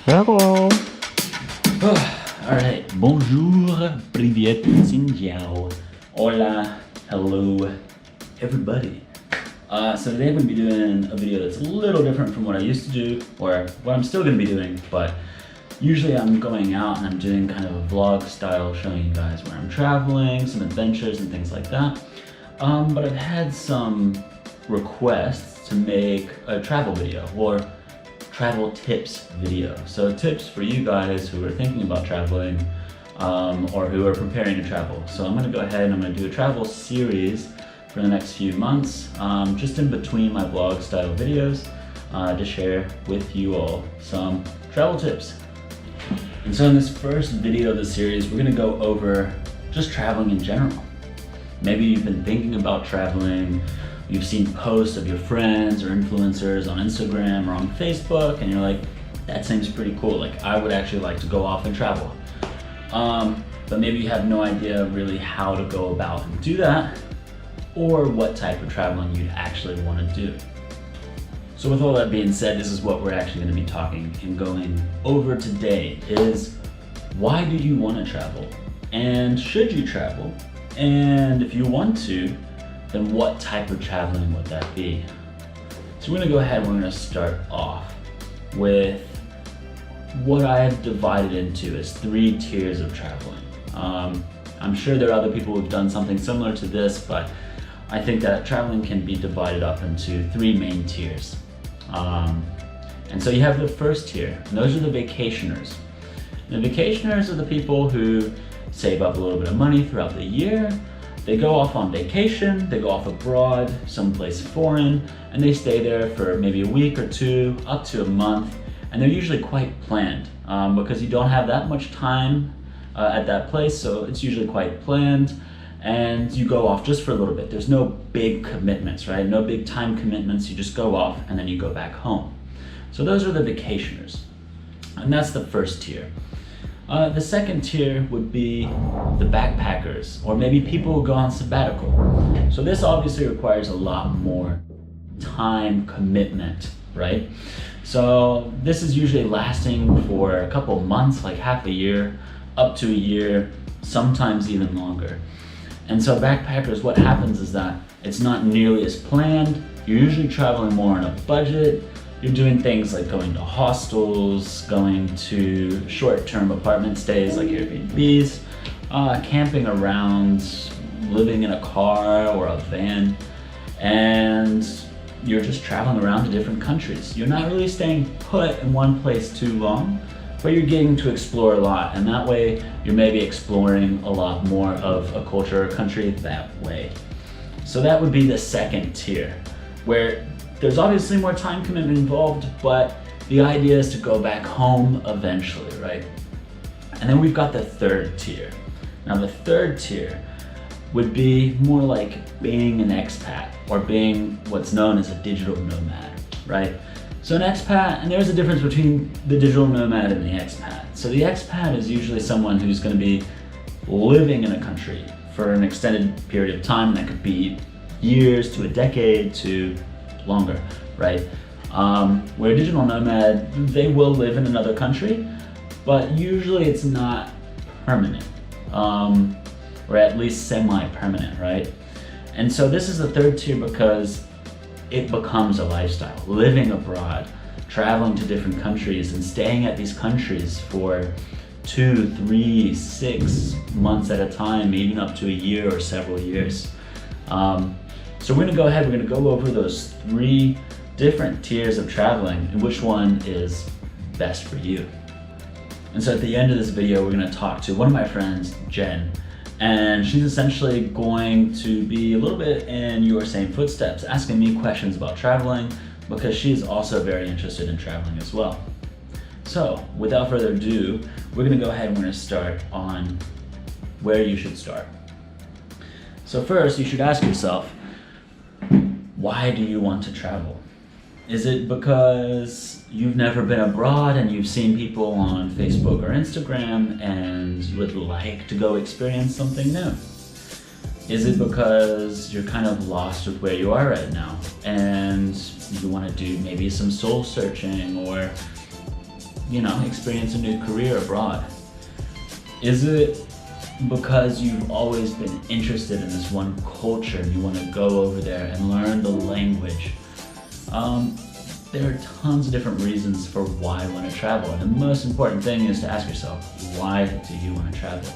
Hello. Alright, bonjour, привет, xin hola, hello, everybody. So today I'm going to be doing a video that's a little different from what I used to do, or what I'm still going to be doing, but usually I'm going out and I'm doing kind of a vlog style, showing you guys where I'm traveling, some adventures and things like that. But I've had some requests to make a travel video, or travel tips video. So tips for you guys who are thinking about traveling or who are preparing to travel. So I'm gonna go ahead and I'm gonna do a travel series for the next few months, just in between my vlog style videos, to share with you all some travel tips. And so in this first video of the series, we're gonna go over just traveling in general. Maybe you've been thinking about traveling, you've seen posts of your friends or influencers on Instagram or on Facebook, and you're like, that seems pretty cool. Like, I would actually like to go off and travel. But maybe you have no idea really how to go about and do that, or what type of traveling you'd actually want to do. So with all that being said, this is what we're actually going to be talking and going over today is, why do you want to travel? And should you travel? And if you want to, then what type of traveling would that be? So we're gonna go ahead and we're gonna start off with what I've divided into as 3 tiers of traveling. I'm sure there are other people who've done something similar to this, but I think that traveling can be divided up into 3 main tiers. And so you have the first tier, and those are the vacationers. And the vacationers are the people who save up a little bit of money throughout the year. They go off on vacation, they go off abroad, someplace foreign, and they stay there for maybe a week or 2, up to a month, and they're usually quite planned because you don't have that much time at that place, so it's usually quite planned, and you go off just for a little bit. There's no big commitments, right? No big time commitments, you just go off and then you go back home. So those are the vacationers, and that's the first tier. The second tier would be the backpackers, or maybe people who go on sabbatical. So this obviously requires a lot more time commitment, right? So this is usually lasting for a couple months, like half a year, up to a year, sometimes even longer. And so backpackers, what happens is that it's not nearly as planned. You're usually traveling more on a budget. You're doing things like going to hostels, going to short-term apartment stays like Airbnbs, camping around, living in a car or a van, and you're just traveling around to different countries. You're not really staying put in one place too long, but you're getting to explore a lot, and that way you're maybe exploring a lot more of a culture or country that way. So that would be the second tier, where there's obviously more time commitment involved, but the idea is to go back home eventually, right? And then we've got the third tier. Now the third tier would be more like being an expat, or being what's known as a digital nomad, right? So an expat, and there's a difference between the digital nomad and the expat. So the expat is usually someone who's gonna be living in a country for an extended period of time. That could be years to a decade to longer, right? Where a digital nomad, they will live in another country, but usually it's not permanent, or at least semi-permanent, right? And so this is the third tier because it becomes a lifestyle, living abroad, traveling to different countries and staying at these countries for 2, 3, 6 months at a time, even up to a year or several years. So we're gonna go ahead, we're gonna go over those 3 different tiers of traveling and which one is best for you. And so at the end of this video, we're gonna talk to one of my friends, Jen, and she's essentially going to be a little bit in your same footsteps, asking me questions about traveling, because she's also very interested in traveling as well. So without further ado, we're gonna go ahead and we're gonna start on where you should start. So first, you should ask yourself, why do you want to travel? Is it because you've never been abroad and you've seen people on Facebook or Instagram and you would like to go experience something new? Is it because you're kind of lost with where you are right now and you want to do maybe some soul searching, or experience a new career abroad? Is it because you've always been interested in this one culture and you want to go over there and learn the language? There are tons of different reasons for why you want to travel. And the most important thing is to ask yourself, why do you want to travel?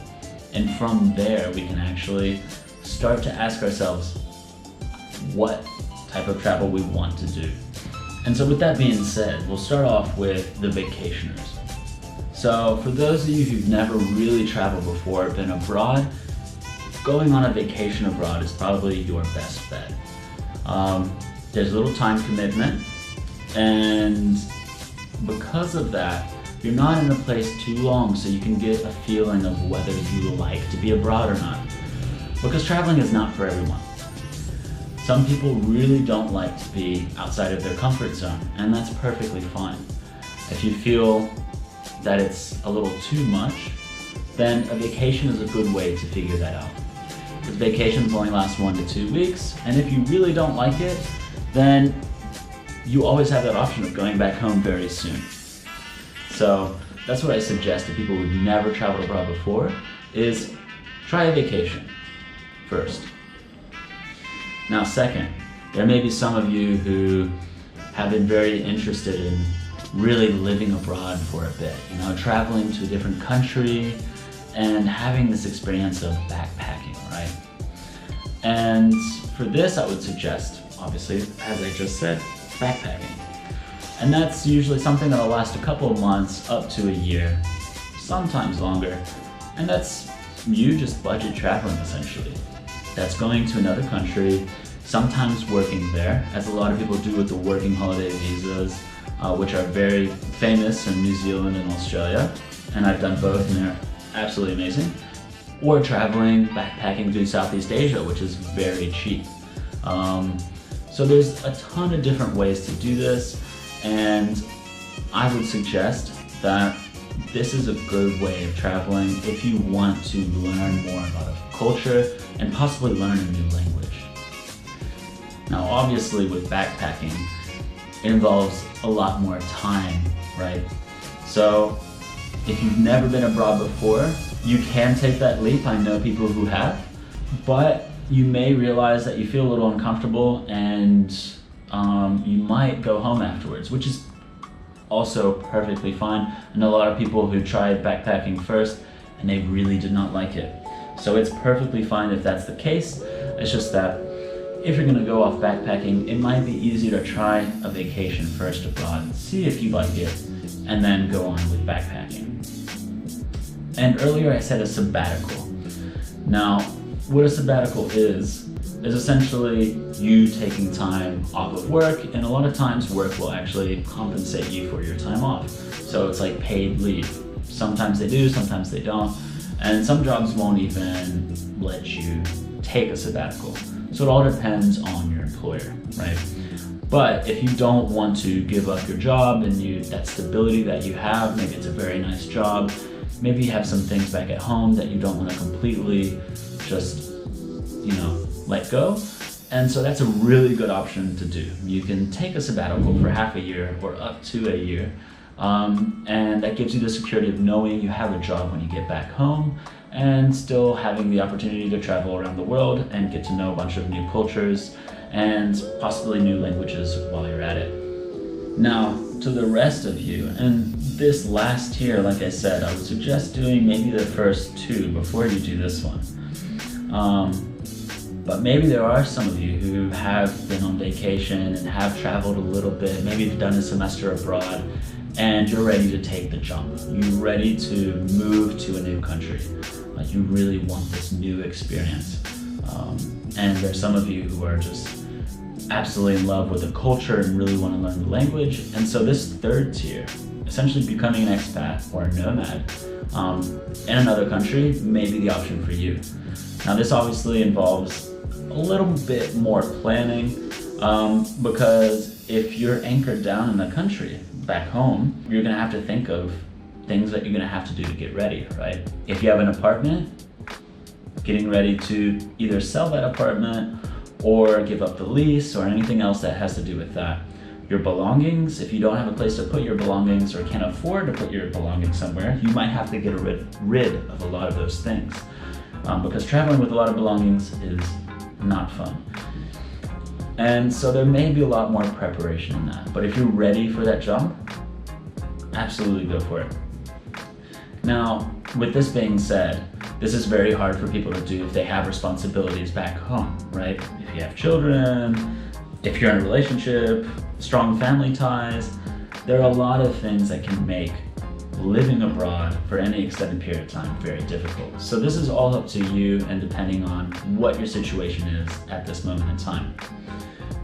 And from there, we can actually start to ask ourselves what type of travel we want to do. And so with that being said, we'll start off with the vacationers. So for those of you who've never really traveled before, been abroad, going on a vacation abroad is probably your best bet. There's a little time commitment, and because of that, you're not in a place too long so you can get a feeling of whether you like to be abroad or not. Because traveling is not for everyone. Some people really don't like to be outside of their comfort zone, and that's perfectly fine. If you feel that it's a little too much, then a vacation is a good way to figure that out. Because vacations only last 1 to 2 weeks, and if you really don't like it, then you always have that option of going back home very soon. So that's what I suggest to people who've never traveled abroad before, is try a vacation first. Now second, there may be some of you who have been very interested in really living abroad for a bit, traveling to a different country and having this experience of backpacking, right? And for this, I would suggest, obviously, as I just said, backpacking. And that's usually something that'll last a couple of months up to a year, sometimes longer. And that's you just budget traveling essentially. That's going to another country, sometimes working there, as a lot of people do with the working holiday visas, which are very famous in New Zealand and Australia. And I've done both and they're absolutely amazing. Or traveling, backpacking through Southeast Asia, which is very cheap. So there's a ton of different ways to do this, and I would suggest that this is a good way of traveling if you want to learn more about a culture and possibly learn a new language. Now obviously with backpacking, it involves a lot more time, right? So if you've never been abroad before, you can take that leap. I know people who have, but you may realize that you feel a little uncomfortable and you might go home afterwards, which is also perfectly fine. I know a lot of people who tried backpacking first and they really did not like it. So it's perfectly fine if that's the case. It's just that if you're gonna go off backpacking, it might be easier to try a vacation first abroad, see if you like it, and then go on with backpacking. And earlier I said a sabbatical. Now, what a sabbatical is essentially you taking time off of work, and a lot of times work will actually compensate you for your time off. So it's like paid leave. Sometimes they do, sometimes they don't, and some jobs won't even let you take a sabbatical. So it all depends on your employer, right? But if you don't want to give up your job and that stability that you have, maybe it's a very nice job, maybe you have some things back at home that you don't want to completely just, let go. And so that's a really good option to do. You can take a sabbatical for half a year or up to a year. And that gives you the security of knowing you have a job when you get back home and still having the opportunity to travel around the world and get to know a bunch of new cultures and possibly new languages while you're at it. Now, to the rest of you, and this last tier, like I said, I would suggest doing maybe the first 2 before you do this one. But maybe there are some of you who have been on vacation and have traveled a little bit, maybe you've done a semester abroad, and you're ready to take the jump. You're ready to move to a new country. Like you really want this new experience. And there's some of you who are just absolutely in love with the culture and really want to learn the language. And so this third tier, essentially becoming an expat or a nomad in another country, may be the option for you. Now this obviously involves a little bit more planning because if you're anchored down in the country back home, you're gonna have to think of things that you're gonna have to do to get ready, right? If you have an apartment, getting ready to either sell that apartment or give up the lease or anything else that has to do with that. your belongings. If you don't have a place to put your belongings or can't afford to put your belongings somewhere, you might have to get rid of a lot of those things. Because traveling with a lot of belongings is not fun. And so there may be a lot more preparation in that. But if you're ready for that jump, absolutely go for it. Now, with this being said, this is very hard for people to do if they have responsibilities back home, right? If you have children, if you're in a relationship, strong family ties, there are a lot of things that can make living abroad for any extended period of time very difficult. So this is all up to you and depending on what your situation is at this moment in time.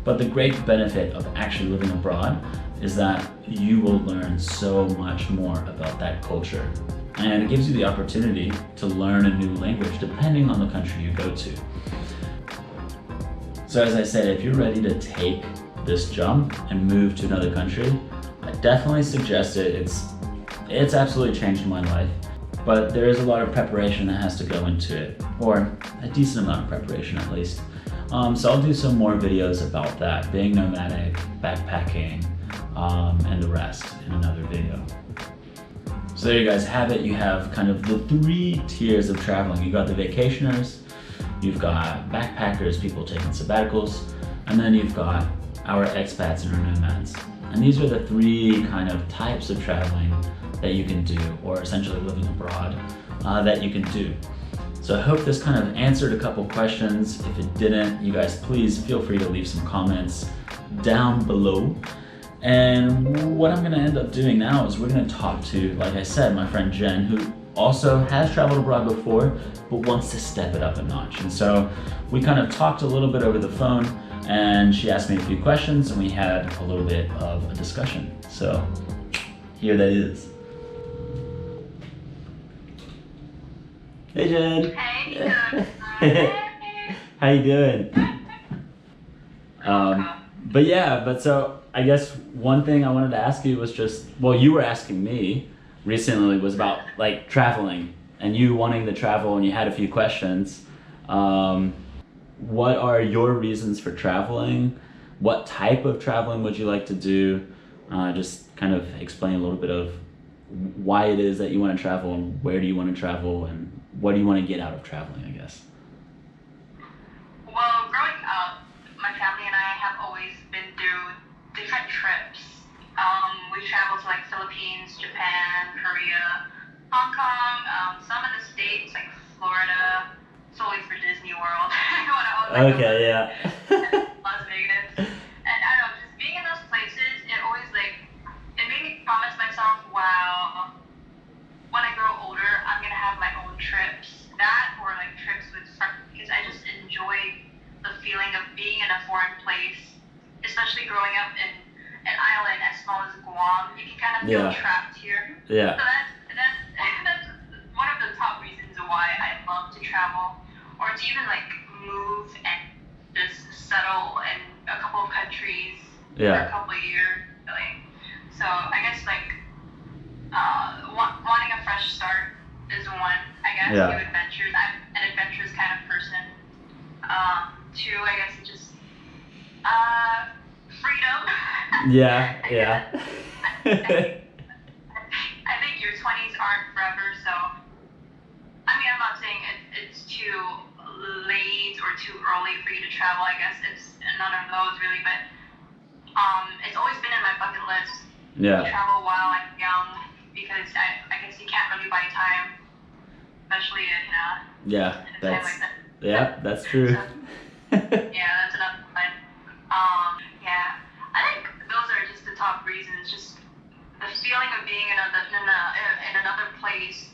But the great benefit of actually living abroad is that you will learn so much more about that culture. And it gives you the opportunity to learn a new language depending on the country you go to. So as I said, if you're ready to take this jump and move to another country, I definitely suggest it. It's absolutely changed my life, but there is a lot of preparation that has to go into it, or a decent amount of preparation at least. So I'll do some more videos about that, being nomadic, backpacking, and the rest in another video. So there you guys have it. You have kind of the 3 tiers of traveling. You got the vacationers, you've got backpackers, people taking sabbaticals, and then you've got our expats and our nomads. And these are the 3 kind of types of traveling that you can do, or essentially living abroad, that you can do. So I hope this kind of answered a couple questions. If it didn't, you guys please feel free to leave some comments down below. And what I'm gonna end up doing now is we're gonna talk to, like I said, my friend Jen, who also has traveled abroad before, but wants to step it up a notch. And so we kind of talked a little bit over the phone, and she asked me a few questions, and we had a little bit of a discussion. So here that is. Hey Jen. Hey Nico. How you doing? But so I guess one thing I wanted to ask you was just, well, you were asking me recently was about like traveling and you wanting to travel, and you had a few questions. What are your reasons for traveling? What type of traveling would you like to do? Just kind of explain a little bit of why it is that you want to travel, and where do you want to travel, and what do you want to get out of traveling, I guess. Well, growing up, my family and I have always been through different trips. We traveled to like Philippines, Japan, Korea, Hong Kong, some in the States like Florida, solely for Disney World. When I was like, okay, yeah. Las Vegas. And I don't know, just being in those places, it always like, it made me promise myself, wow, when I grow older, I'm gonna have my own trips. That or like trips with friends, because I just enjoy the feeling of being in a foreign place, especially growing up in an island as small as Guam. You can kind of feel trapped here. Yeah. So that's one of the top reasons why I love to travel, or to even like move and just settle in a couple of countries for a couple of years, really. So I guess like wanting a fresh start is one. I guess new adventures. I'm an adventurous kind of person. 2, I guess just freedom. Yeah. I think your 20s aren't forever, so I mean, I'm not saying it's too late or too early for you to travel. I guess it's none of those really, but it's always been in my bucket list to travel while I'm young, because I guess you can't really buy time, especially in a time like that. That's true. So, that's another one. I think those are just the top reasons. Just the feeling of being in another place,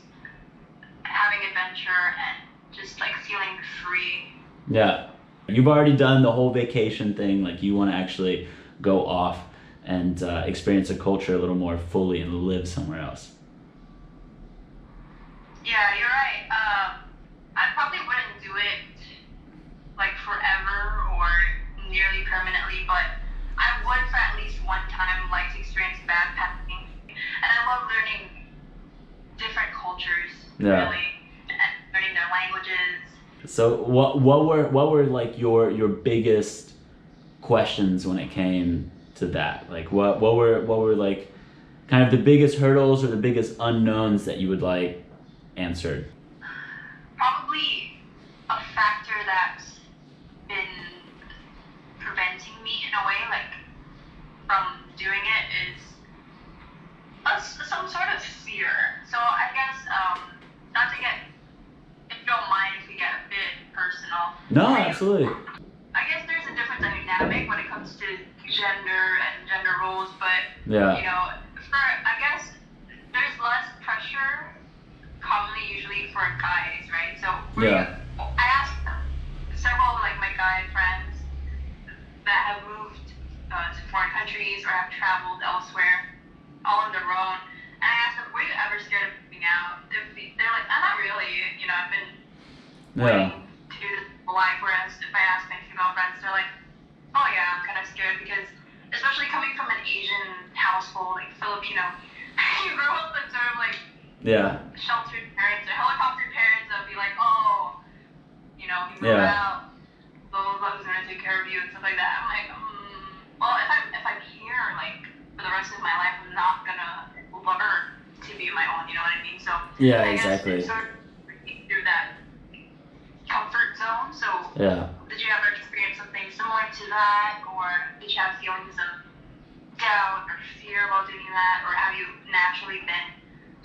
having adventure, and just like feeling free. Yeah. You've already done the whole vacation thing. Like you want to actually go off and experience a culture a little more fully and live somewhere else. Yeah, you're right. I probably wouldn't do it like forever or nearly permanently, but I would for at least one time like to experience backpacking. And I love learning different cultures, really, and learning their languages. So what were like your biggest questions when it came to that? Like what were like kind of the biggest hurdles or the biggest unknowns that you would like answered? Probably a factor that's been preventing me in a way, like from doing it, is some sort of fear. So I guess not to get, if you don't mind if we get a bit personal. No, absolutely. I guess there's a different dynamic when it comes to gender and gender roles, but Yeah. you know, I guess there's less pressure commonly usually for guys, right? So Yeah. I asked several like my guy friends that have moved to foreign countries or have traveled elsewhere, all on their own, and I asked them, were you ever scared of moving out? They're like, not really. You know, I've been waiting to do this whole life. Whereas if I ask my female friends, they're like, oh yeah, I'm kind of scared because, especially coming from an Asian household, like Filipino, you grow up with sort of like sheltered parents or helicopter parents that would be like, oh, you know, you move out, blah blah blah, who's gonna take care of you and stuff like that. I'm like, well, if I'm here like for the rest of my life, I'm not gonna learn to be my own. You know what I mean? So yeah, I exactly. guess it's sort of through that comfort zone. So did you ever experience something similar to that, or did you have feelings of doubt or fear about doing that, or have you naturally been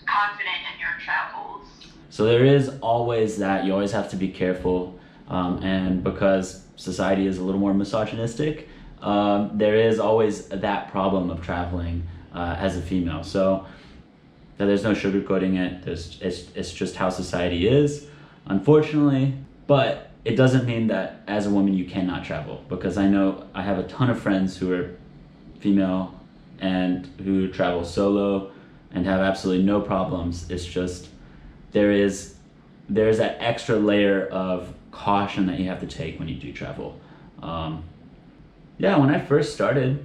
confident in your travels? So there is always that. You always have to be careful, and because society is a little more misogynistic, there is always that problem of traveling as a female. So there's no sugarcoating it. It's just how society is, unfortunately. But it doesn't mean that as a woman you cannot travel, because I know I have a ton of friends who are female and who travel solo and have absolutely no problems. It's just there's that extra layer of caution that you have to take when you do travel. When I first started,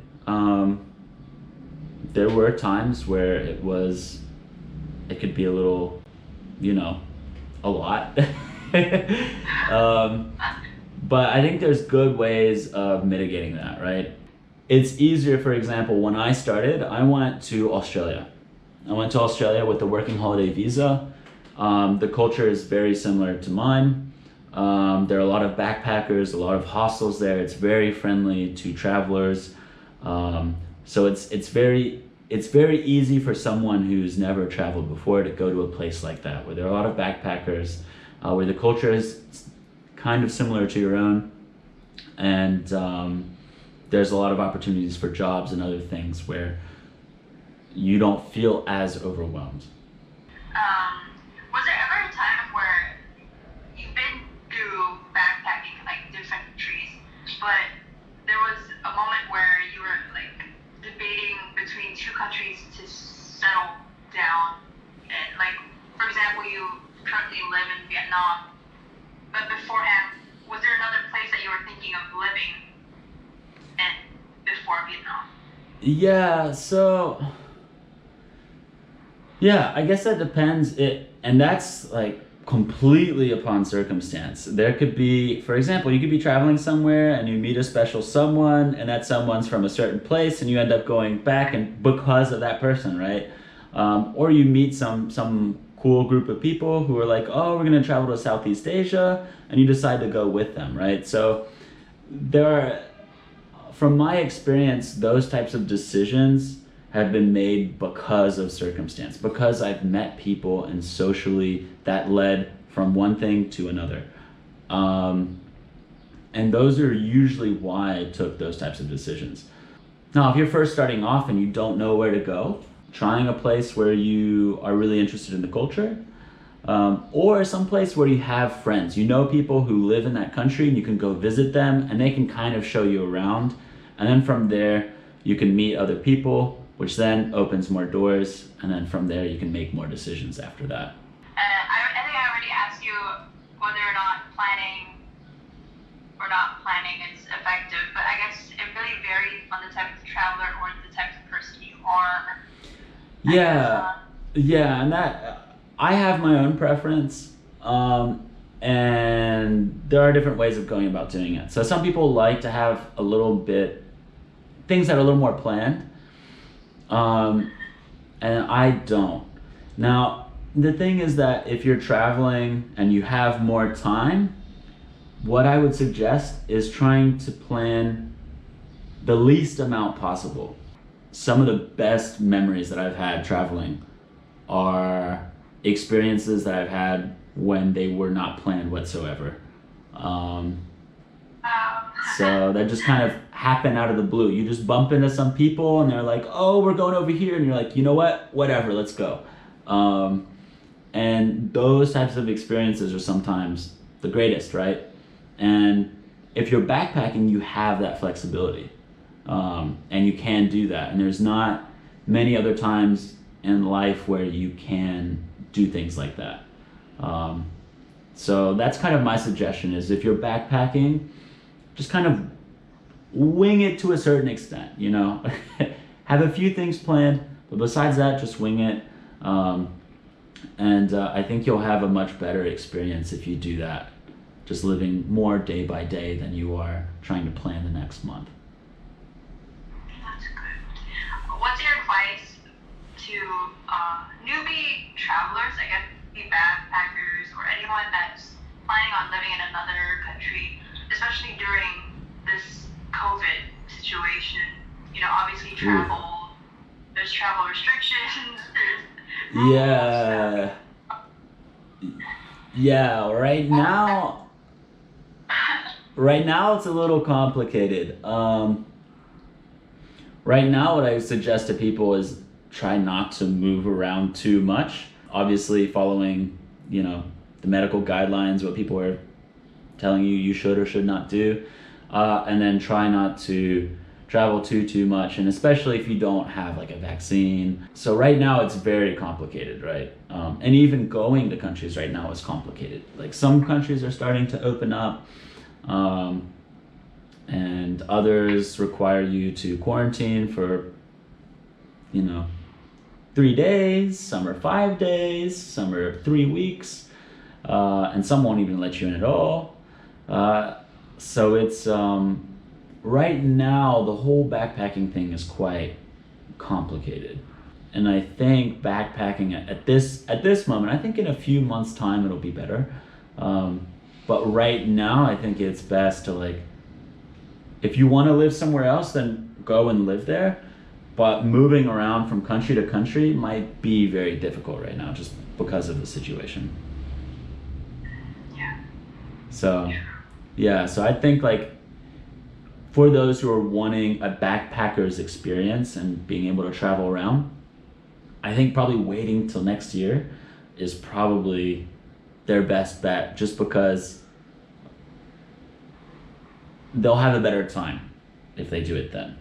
there were times where it could be a little, a lot. But I think there's good ways of mitigating that, right? It's easier, for example, when I started, I went to Australia. I went to Australia with a working holiday visa. The culture is very similar to mine. There are a lot of backpackers, a lot of hostels there. It's very friendly to travelers. So it's very easy for someone who's never traveled before to go to a place like that, where there are a lot of backpackers, where the culture is kind of similar to your own, and there's a lot of opportunities for jobs and other things where you don't feel as overwhelmed. Was there ever a time where you've been through backpacking like different countries, but there was a moment where you were like debating between two countries to settle down, and like, for example, you currently live in Vietnam, but beforehand, was there another place that you were thinking of living in before Vietnam? I guess that depends. And that's like completely upon circumstance. There could be, for example, you could be traveling somewhere and you meet a special someone, and that someone's from a certain place, and you end up going back and because of that person, right? Or you meet some cool group of people who are like, oh, we're gonna travel to Southeast Asia, and you decide to go with them, right? So from my experience, those types of decisions have been made because of circumstance, because I've met people and socially that led from one thing to another. And those are usually why I took those types of decisions. Now, if you're first starting off and you don't know where to go, trying a place where you are really interested in the culture, or some place where you have friends, you know people who live in that country, and you can go visit them and they can kind of show you around. And then from there, you can meet other people, which then opens more doors, and then from there you can make more decisions after that. I think I already asked you whether or not planning is effective, but I guess it really varies on the type of traveler or the type of person you are. And that I have my own preference, and there are different ways of going about doing it. So some people like to have a little bit things that are a little more planned. And I don't. Now, the thing is that if you're traveling and you have more time, what I would suggest is trying to plan the least amount possible. Some of the best memories that I've had traveling are experiences that I've had when they were not planned whatsoever. So that just kind of happened out of the blue. You just bump into some people and they're like, oh, we're going over here. And you're like, you know what? Whatever, let's go. And those types of experiences are sometimes the greatest, right? And if you're backpacking, you have that flexibility. And you can do that. And there's not many other times in life where you can do things like that. So that's kind of my suggestion is if you're backpacking, just kind of wing it to a certain extent, you know? Have a few things planned, but besides that, just wing it. And I think you'll have a much better experience if you do that, just living more day by day than you are trying to plan the next month. That's good. What's your advice to newbie travelers, I guess, backpackers, or anyone that's planning on living in another country, especially during this COVID situation? You know, obviously travel, there's travel restrictions, there's rules. Yeah, right now it's a little complicated. Right now what I suggest to people is try not to move around too much. Obviously following, you know, the medical guidelines, what people are telling you should or should not do. And then try not to travel too much, and especially if you don't have like a vaccine. So right now it's very complicated, right? And even going to countries right now is complicated. Like some countries are starting to open up, and others require you to quarantine for, you know, 3 days, some are 5 days, some are 3 weeks, and some won't even let you in at all. So it's, right now, the whole backpacking thing is quite complicated. And I think backpacking at this moment, I think in a few months' time it'll be better. But right now, I think it's best to, like, if you want to live somewhere else, then go and live there. But moving around from country to country might be very difficult right now, just because of the situation. Yeah. So, yeah, so I think, like, for those who are wanting a backpacker's experience and being able to travel around, I think probably waiting till next year is probably their best bet, just because they'll have a better time if they do it then.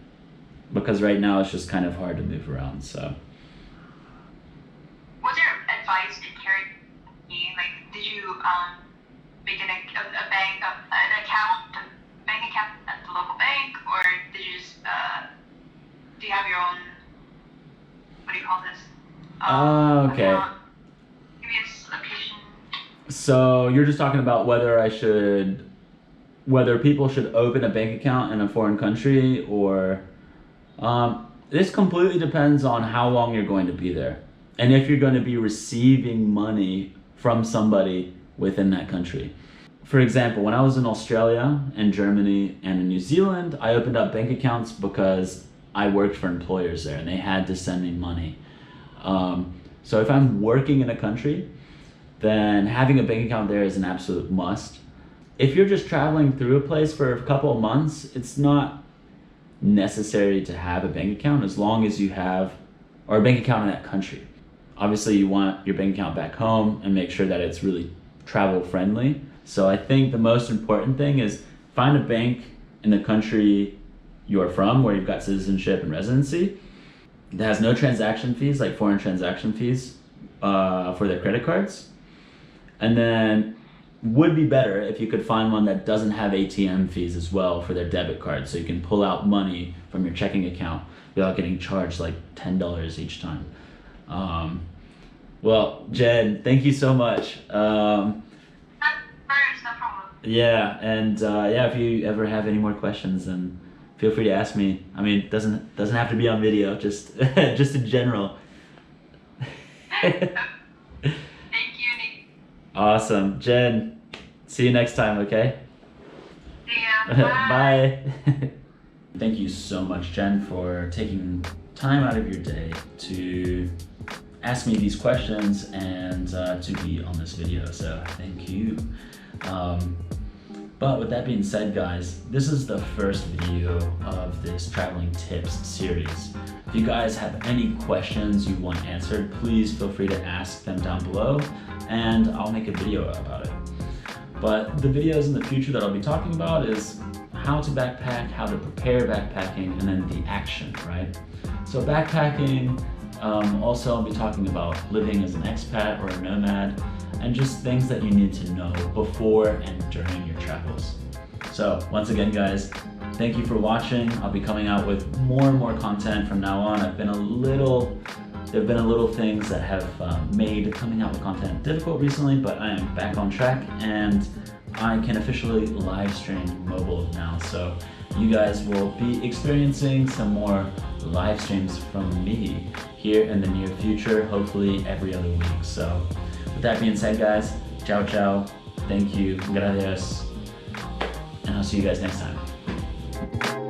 Because right now it's just kind of hard to move around, so. What's your advice in carrying? Like, did you make an bank account at the local bank, or did you just do you have your own? What do you call this? Okay. Give me a location. So you're just talking about whether people should open a bank account in a foreign country, or this completely depends on how long you're going to be there, and if you're going to be receiving money from somebody within that country. For example, when I was in Australia and Germany and in New Zealand, I opened up bank accounts because I worked for employers there and they had to send me money. So if I'm working in a country, then having a bank account there is an absolute must. If you're just traveling through a place for a couple of months, it's not necessary to have a bank account as long as you have, or a bank account in that country. Obviously you want your bank account back home and make sure that it's really travel friendly. So I think the most important thing is find a bank in the country you're from, where you've got citizenship and residency, that has no transaction fees, like foreign transaction fees for their credit cards. And then would be better if you could find one that doesn't have ATM fees as well for their debit card, so you can pull out money from your checking account without getting charged like $10 each time. Well, Jen, thank you so much. No problem. Yeah, and if you ever have any more questions, then feel free to ask me. I mean, it doesn't have to be on video, just just in general. Thank you, Nick. Awesome. Jen, see you next time, okay? See ya. Bye. Bye. Thank you so much, Jen, for taking time out of your day to ask me these questions and to be on this video, so thank you. But with that being said, guys, this is the first video of this traveling tips series. If you guys have any questions you want answered, please feel free to ask them down below and I'll make a video about it. But the videos in the future that I'll be talking about is how to backpack, how to prepare backpacking, and then the action, right? So backpacking, also I'll be talking about living as an expat or a nomad, and just things that you need to know before and during your travels. So once again, guys, thank you for watching. I'll be coming out with more and more content from now on. There've been a little things that have made coming out with content difficult recently, but I am back on track and I can officially live stream mobile now. So you guys will be experiencing some more live streams from me here in the near future, hopefully every other week. So with that being said, guys, ciao ciao, thank you, gracias, and I'll see you guys next time.